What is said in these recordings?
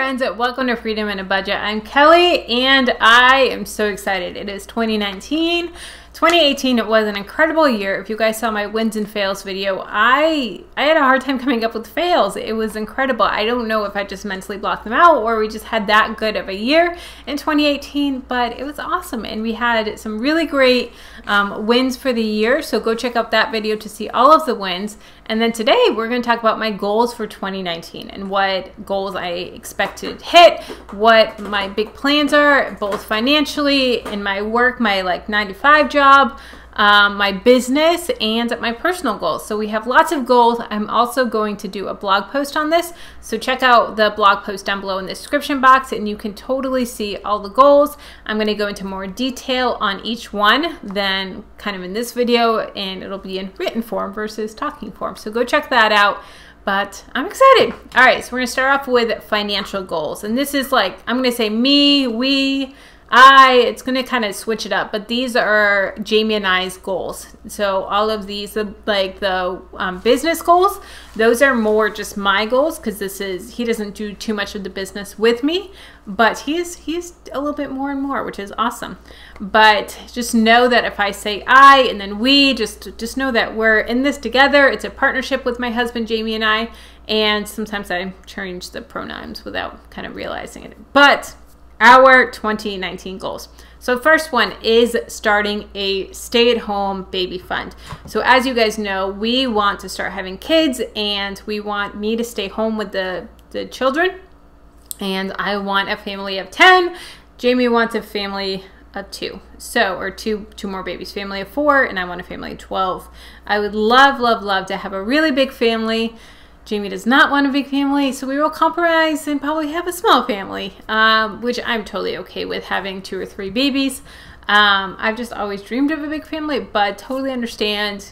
friends, welcome to Freedom in a Budget. I'm Kelly and I am so excited. It is 2019. 2018 it was an incredible year. If you guys saw my wins and fails video, I had a hard time coming up with fails. It was incredible. I don't know if I just mentally blocked them out or we just had that good of a year in 2018, but it was awesome and we had some really great wins for the year. So go check out that video to see all of the wins. And then today we're going to talk about my goals for 2019 and what goals I expect to hit, what my big plans are, both financially, in my work, my 9-to-5 job, my business, and my personal goals. So we have lots of goals. I'm also going to do a blog post on this. So check out the blog post down below in the description box and you can totally see all the goals. I'm going to go into more detail on each one than kind of in this video, and it'll be in written form versus talking form. So go check that out. But I'm excited. All right, so we're gonna start off with financial goals. And this is I'm gonna say me, we, it's gonna kind of switch it up, but these are Jayme and I's goals. So all of these, the business goals, those are more just my goals because he doesn't do too much of the business with me, but he's a little bit more and more, which is awesome. But just know that if I say I and then we, just know that we're in this together. It's a partnership with my husband, Jayme and I, and sometimes I change the pronouns without kind of realizing it. But our 2019 goals. So first one is starting a stay-at-home baby fund. So as you guys know, we want to start having kids and we want me to stay home with the children. And I want a family of 10. Jayme wants a family of 2. So, or two more babies, family of 4, and I want a family of 12. I would love, love, love to have a really big family. Jayme does not want a big family, so we will compromise and probably have a small family, which I'm totally okay with having 2 or 3 babies. I've just always dreamed of a big family, but totally understand,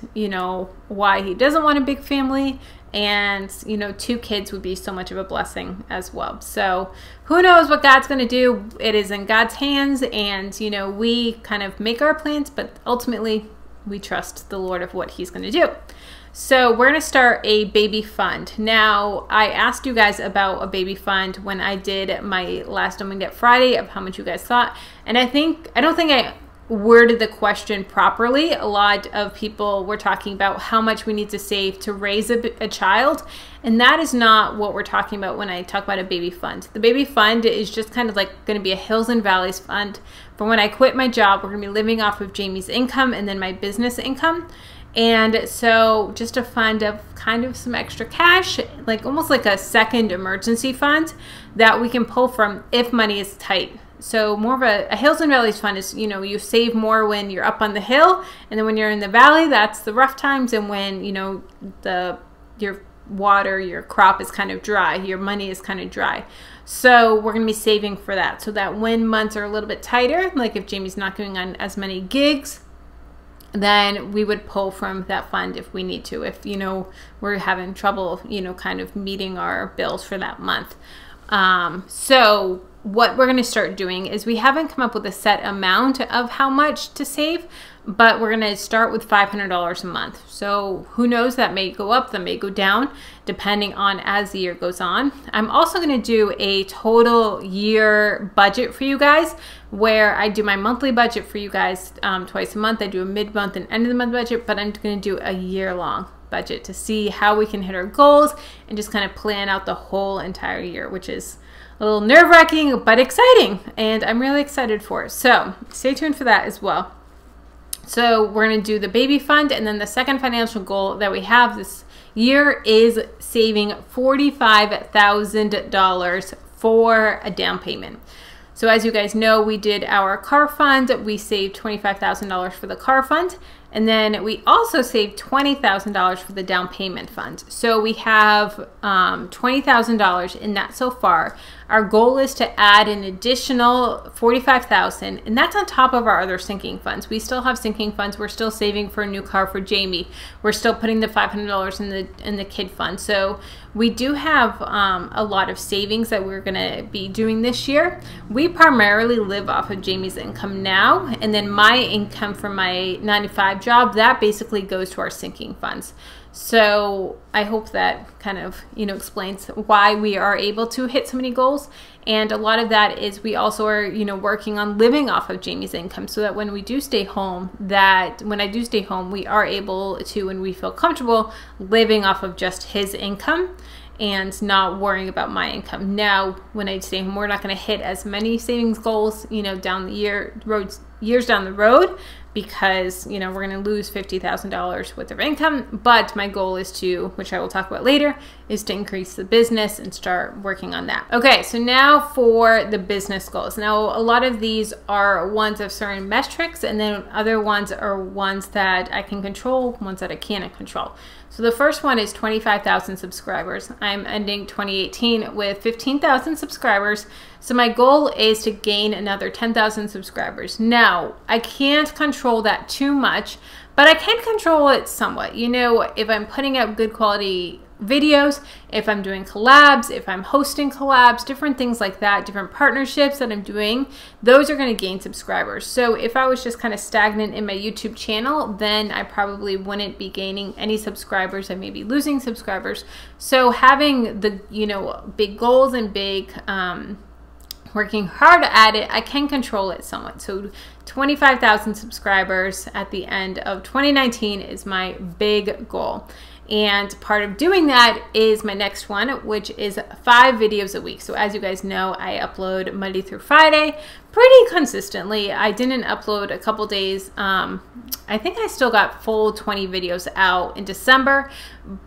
why he doesn't want a big family. And, 2 kids would be so much of a blessing as well. So who knows what God's going to do? It is in God's hands, and, we kind of make our plans, but ultimately we trust the Lord of what he's going to do. So we're going to start a baby fund. Now, I asked you guys about a baby fund when I did my last Don't Get Friday of how much you guys thought. And I don't think I worded the question properly. A lot of people were talking about how much we need to save to raise a child. And that is not what we're talking about when I talk about a baby fund. The baby fund is just kind of going to be a hills and valleys fund. For when I quit my job, we're going to be living off of Jayme's income and then my business income. And so just a fund of kind of some extra cash, almost like a second emergency fund that we can pull from if money is tight. So more of a hills and valleys fund is, you save more when you're up on the hill, and then when you're in the valley, that's the rough times, and when, your water, your crop is kind of dry, your money is kind of dry. So we're going to be saving for that, so that when months are a little bit tighter, like if Jayme's not going on as many gigs, then we would pull from that fund if we need to, if, we're having trouble, kind of meeting our bills for that month. So what we're going to start doing is we haven't come up with a set amount of how much to save, but we're going to start with $500 a month. So who knows, that may go up, that may go down, depending on as the year goes on. I'm also going to do a total year budget for you guys, where I do my monthly budget for you guys twice a month. I do a mid-month and end of the month budget, but I'm going to do a year-long budget to see how we can hit our goals and just kind of plan out the whole entire year, which is a little nerve-wracking but exciting, and I'm really excited for it. So stay tuned for that as well. So we're going to do the baby fund, and then the second financial goal that we have this year is saving $45,000 for a down payment. So as you guys know, we did our car fund. We saved $25,000 for the car fund. And then we also saved $20,000 for the down payment fund. So we have $20,000 in that so far. Our goal is to add an additional $45,000, and that's on top of our other sinking funds. We still have sinking funds. We're still saving for a new car for Jayme. We're still putting the $500 in the kid fund. So we do have a lot of savings that we're going to be doing this year. We primarily live off of Jayme's income now, and then my income from my 9-to-5 job, that basically goes to our sinking funds. So I hope that kind of, you know, explains why we are able to hit so many goals. And a lot of that is we also are, you know, working on living off of Jayme's income, so that when we do stay home, when I do stay home, we are able to, and we feel comfortable living off of just his income and not worrying about my income. Now, when I stay home, we're not going to hit as many savings goals, you know, down the years down the road, because, you know, we're going to lose $50,000 worth of income. But my goal is to, which I will talk about later, is to increase the business and start working on that. Okay, so now for the business goals. Now, a lot of these are ones of certain metrics, and then other ones are ones that I can control, ones that I can't control. So the first one is 25,000 subscribers. I'm ending 2018 with 15,000 subscribers. So my goal is to gain another 10,000 subscribers. Now, I can't control that too much, but I can control it somewhat. You know, if I'm putting out good quality videos, if I'm doing collabs, if I'm hosting collabs, different things like that, different partnerships that I'm doing, those are going to gain subscribers. So if I was just kind of stagnant in my YouTube channel, then I probably wouldn't be gaining any subscribers. I may be losing subscribers. So having the, you know, big goals and big, working hard at it, I can control it somewhat. So 25,000 subscribers at the end of 2019 is my big goal. And part of doing that is my next one, which is 5 videos a week. So as you guys know, I upload Monday through Friday pretty consistently. I didn't upload a couple days. I think I still got full 20 videos out in December,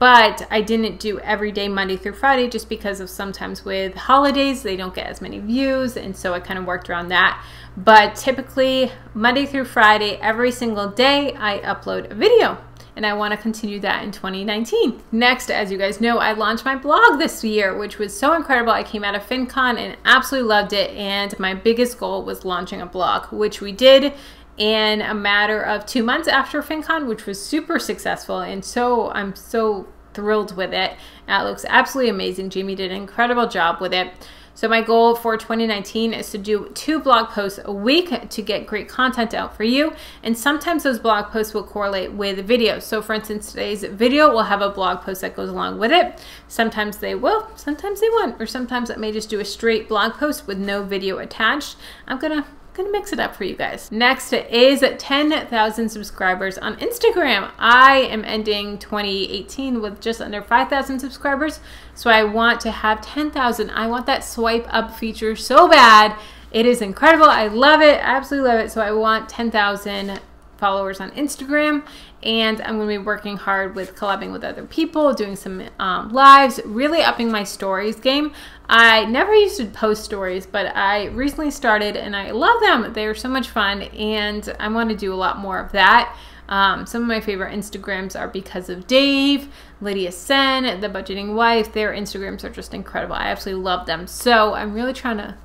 but I didn't do every day Monday through Friday, just because of sometimes with holidays, they don't get as many views. And so I kind of worked around that. But typically Monday through Friday, every single day, I upload a video. And I want to continue that in 2019. Next, as you guys know, I launched my blog this year, which was so incredible. I came out of FinCon and absolutely loved it. And my biggest goal was launching a blog, which we did in a matter of 2 months after FinCon, which was super successful. And so I'm so thrilled with it. It looks absolutely amazing. Jayme did an incredible job with it. So my goal for 2019 is to do 2 blog posts a week to get great content out for you. And sometimes those blog posts will correlate with videos. So for instance, today's video will have a blog post that goes along with it. Sometimes they will, sometimes they won't, or sometimes I may just do a straight blog post with no video attached. I'm gonna mix it up for you guys. Next is 10,000 subscribers on Instagram. I am ending 2018 with just under 5,000 subscribers. So I want to have 10,000. I want that swipe up feature so bad. It is incredible. I love it. Absolutely love it. So I want 10,000 followers on Instagram, and I'm going to be working hard with collabing with other people, doing some lives, really upping my stories game. I never used to post stories, but I recently started and I love them. They are so much fun, and I want to do a lot more of that. Some of my favorite Instagrams are Because of Dave, Lydia Sen, The Budgeting Wife. Their Instagrams are just incredible. I absolutely love them. So I'm really trying to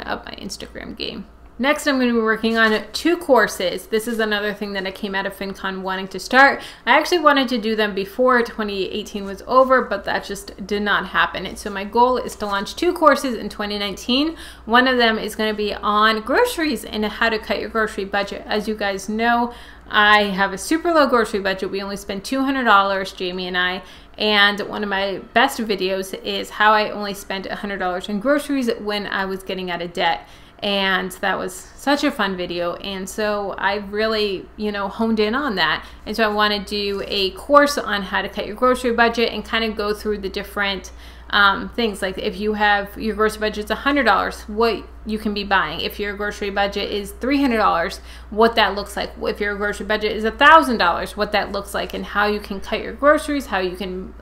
up my Instagram game. Next, I'm going to be working on 2 courses. This is another thing that I came out of FinCon wanting to start. I actually wanted to do them before 2018 was over, but that just did not happen. And so my goal is to launch 2 courses in 2019. One of them is going to be on groceries and how to cut your grocery budget. As you guys know, I have a super low grocery budget. We only spend $200, Jayme and I. And one of my best videos is how I only spent $100 in groceries when I was getting out of debt. And that was such a fun video. And so I really, honed in on that. And so I want to do a course on how to cut your grocery budget and kind of go through the different things. Like if you have your grocery budget is $100, what you can be buying. If your grocery budget is $300, what that looks like. If your grocery budget is $1,000, what that looks like, and how you can cut your groceries, how you can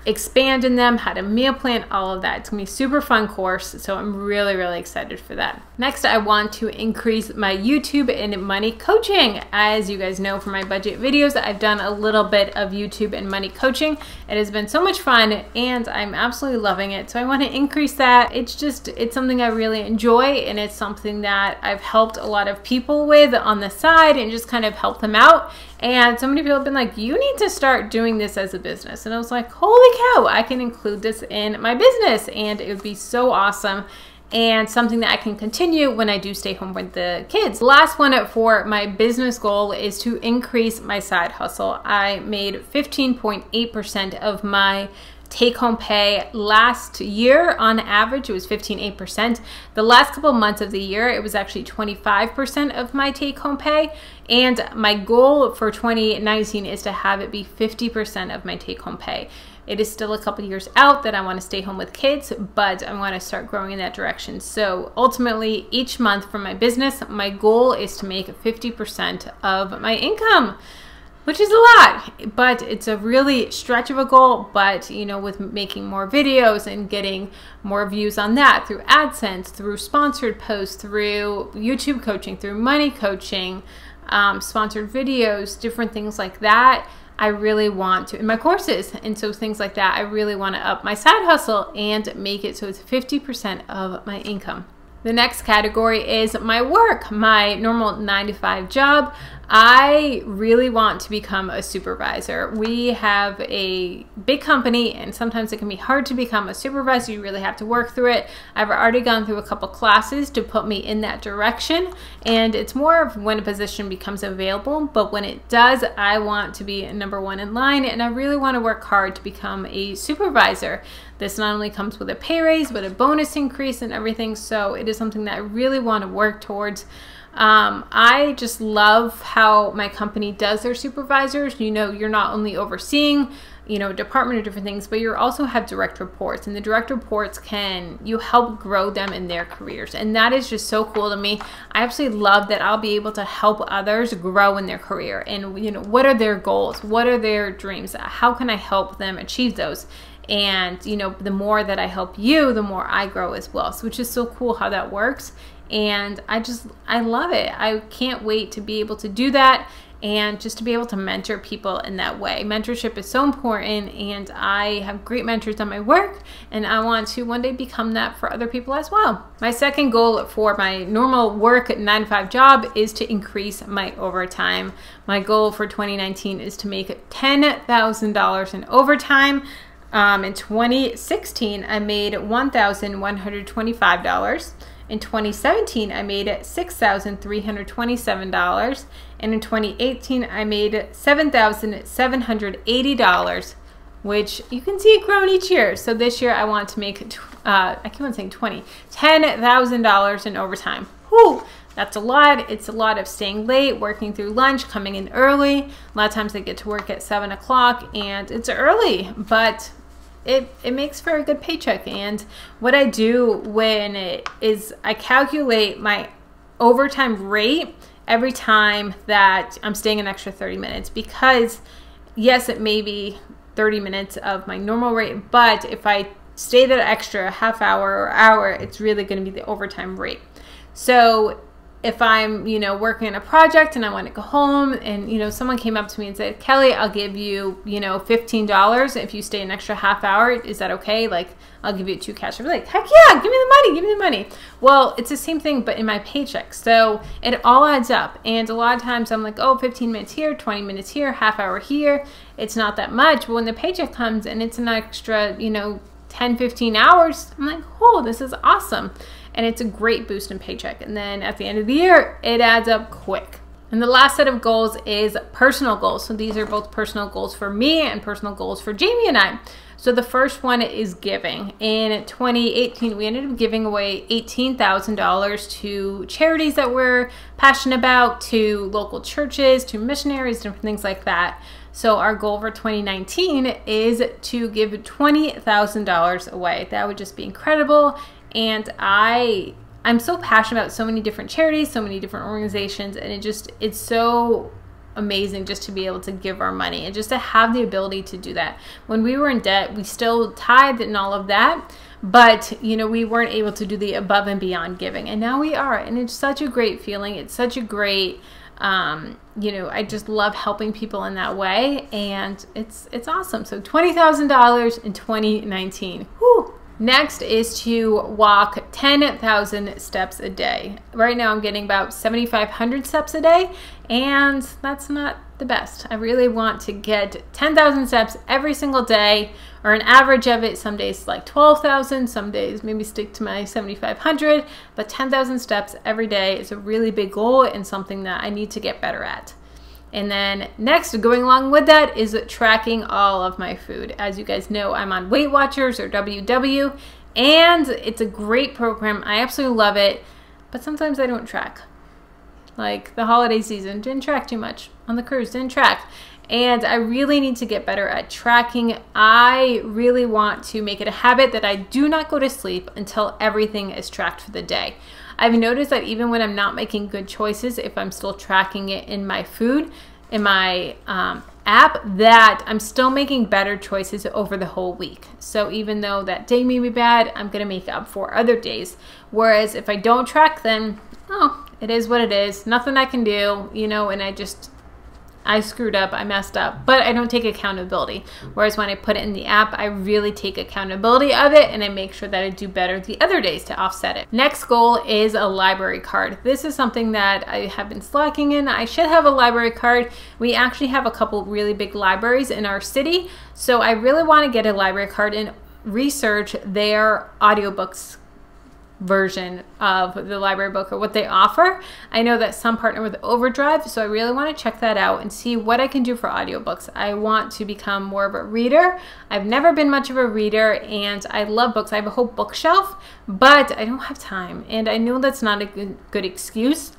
expand in them, how to meal plan, all of that. It's gonna be a super fun course, so I'm really, really excited for that. Next, I want to increase my YouTube and money coaching. As you guys know from my budget videos, I've done a little bit of YouTube and money coaching. It has been so much fun and I'm absolutely loving it. So I want to increase that. It's something I really enjoy, and it's something that I've helped a lot of people with on the side and just kind of help them out. And so many people have been like, you need to start doing this as a business. And I was like, holy cow, I can include this in my business and it would be so awesome. and something that I can continue when I do stay home with the kids. The last one for my business goal is to increase my side hustle. I made 15.8% of my take-home pay last year. On average, it was 15.8%. The last couple months of the year, it was actually 25% of my take-home pay. And my goal for 2019 is to have it be 50% of my take-home pay. It is still a couple years out that I want to stay home with kids, but I want to start growing in that direction. So ultimately, each month for my business, my goal is to make 50% of my income, which is a lot, but it's a really stretch of a goal. But you know, with making more videos and getting more views on that through AdSense, through sponsored posts, through YouTube coaching, through money coaching, sponsored videos, different things like that, I really want to, in my courses, and so things like that, I really want to up my side hustle and make it so it's 50% of my income. The next category is my work, my normal 9-to-5 job. I really want to become a supervisor. We have a big company, and sometimes it can be hard to become a supervisor. You really have to work through it. I've already gone through a couple classes to put me in that direction, and it's more of when a position becomes available. But when it does, I want to be #1 in line, and I really want to work hard to become a supervisor. This not only comes with a pay raise, but a bonus increase and everything. So it is something that I really want to work towards. I just love how my company does their supervisors. You know, you're not only overseeing, you know, a department or different things, but you also have direct reports, and the direct reports you help grow them in their careers. And that is just so cool to me. I absolutely love that I'll be able to help others grow in their career. And, you know, what are their goals? What are their dreams? How can I help them achieve those? And, you know, the more that I help you, the more I grow as well. So it's just so cool how that works. And I love it. I can't wait to be able to do that and just to be able to mentor people in that way. Mentorship is so important, and I have great mentors on my work, and I want to one day become that for other people as well. My second goal for my normal work 9-to-5 job is to increase my overtime. My goal for 2019 is to make $10,000 in overtime. In 2016, I made $1,125. In 2017, I made $6,327. And in 2018, I made $7,780, which you can see it growing each year. So this year, I want to make, I keep on saying $10,000 in overtime. Whew, that's a lot. It's a lot of staying late, working through lunch, coming in early. A lot of times I get to work at 7 o'clock, and it's early, but it makes for a good paycheck. And what I do when I calculate my overtime rate every time that I'm staying an extra 30 minutes, because yes, it may be 30 minutes of my normal rate, but if I stay that extra half hour or hour, it's really going to be the overtime rate. So if I'm, you know, working on a project and I want to go home, and, you know, someone came up to me and said, Kelly, I'll give you, you know, $15 if you stay an extra half hour. Is that okay? Like, I'll give you $2 cash. I'd be like, heck yeah, give me the money, give me the money. Well, it's the same thing, but in my paycheck. So it all adds up. And a lot of times I'm like, oh, 15 minutes here, 20 minutes here, half hour here. It's not that much. But when the paycheck comes and it's an extra, you know, 10, 15 hours, I'm like, oh, this is awesome. And it's a great boost in paycheck. And then at the end of the year, it adds up quick. And the last set of goals is personal goals. So these are both personal goals for me and personal goals for Jayme and I. So the first one is giving. In 2018, we ended up giving away $18,000 to charities that we're passionate about, to local churches, to missionaries, different things like that. So our goal for 2019 is to give $20,000 away. That would just be incredible. And I'm so passionate about so many different charities, so many different organizations, and it's so amazing just to be able to give our money and just to have the ability to do that. When we were in debt, we still tithed and all of that, but you know, we weren't able to do the above and beyond giving, and now we are, and it's such a great feeling. It's such a great you know, I just love helping people in that way, and it's awesome. So $20,000 in 2019. Whew. Next is to walk 10,000 steps a day. Right now I'm getting about 7,500 steps a day, and that's not the best. I really want to get 10,000 steps every single day, or an average of it. Some days like 12,000, some days maybe stick to my 7,500, but 10,000 steps every day is a really big goal and something that I need to get better at. And then next, going along with that, is tracking all of my food. As you guys know, I'm on Weight Watchers, or WW, and it's a great program. I absolutely love it, but sometimes I don't track. Like the holiday season, didn't track too much. On the cruise, didn't track. And I really need to get better at tracking. I really want to make it a habit that I do not go to sleep until everything is tracked for the day. I've noticed that even when I'm not making good choices, if I'm still tracking it in my food, in my app, that I'm still making better choices over the whole week. So even though that day may be bad, I'm gonna make up for other days. Whereas if I don't track, then, oh, it is what it is. Nothing I can do, you know, and I screwed up, I messed up, but I don't take accountability. Whereas when I put it in the app, I really take accountability of it, and I make sure that I do better the other days to offset it. Next goal is a library card. This is something that I have been slacking in. I should have a library card. We actually have a couple really big libraries in our city, so I really want to get a library card and research their audiobooks version of the library book, or what they offer. I know that some partner with Overdrive, so I really want to check that out and see what I can do for audiobooks. I want to become more of a reader. I've never been much of a reader, and I love books. I have a whole bookshelf, but I don't have time, and I know that's not a good excuse.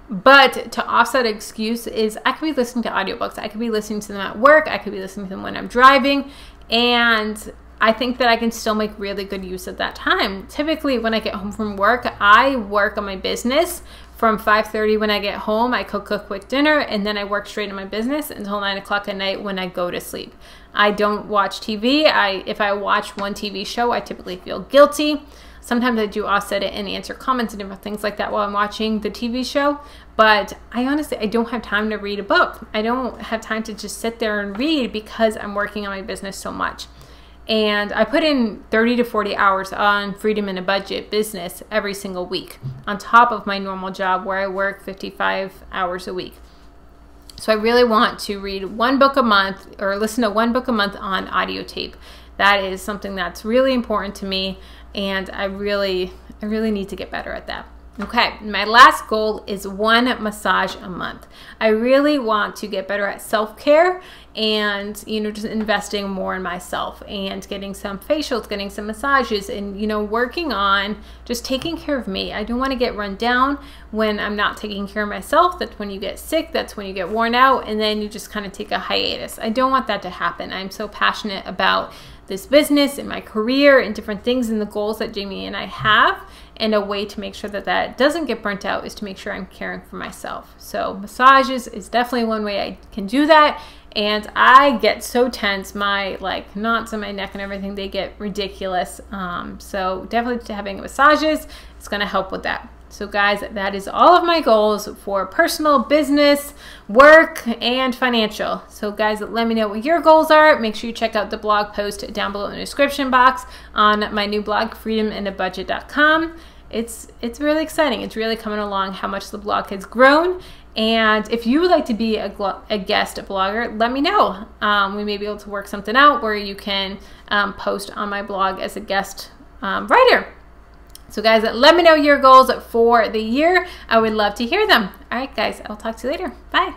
But to offset excuse is I could be listening to audiobooks. I could be listening to them at work. I could be listening to them when I'm driving, and I think that I can still make really good use of that time. Typically, when I get home from work, I work on my business from 5:30 when I get home. I cook a quick dinner, and then I work straight on my business until 9 o'clock at night when I go to sleep. I don't watch TV. If I watch one TV show, I typically feel guilty. Sometimes I do offset it and answer comments and different things like that while I'm watching the TV show. But I don't have time to read a book. I don't have time to just sit there and read because I'm working on my business so much. And I put in 30 to 40 hours on Freedom in a Budget business every single week, on top of my normal job where I work 55 hours a week. So I really want to read one book a month, or listen to one book a month on audio tape. That is something that's really important to me, and I really need to get better at that. Okay, my last goal is one massage a month. I really want to get better at self-care and, you know, just investing more in myself and getting some facials, getting some massages, and, you know, working on just taking care of me. I don't want to get run down when I'm not taking care of myself. That's when you get sick, that's when you get worn out, and then you just kind of take a hiatus. I don't want that to happen. I'm so passionate about this business and my career and different things and the goals that Jayme and I have. And a way to make sure that that doesn't get burnt out is to make sure I'm caring for myself. So massages is definitely one way I can do that. And I get so tense, my like knots in my neck and everything, they get ridiculous. So definitely having massages is going to help with that. So guys, that is all of my goals for personal, business, work, and financial. So guys, let me know what your goals are. Make sure you check out the blog post down below in the description box on my new blog, freedomandabudget.com. It's really exciting. It's really coming along how much the blog has grown. And if you would like to be a guest blogger, let me know. We may be able to work something out where you can post on my blog as a guest writer. So guys, let me know your goals for the year. I would love to hear them. All right, guys, I'll talk to you later. Bye.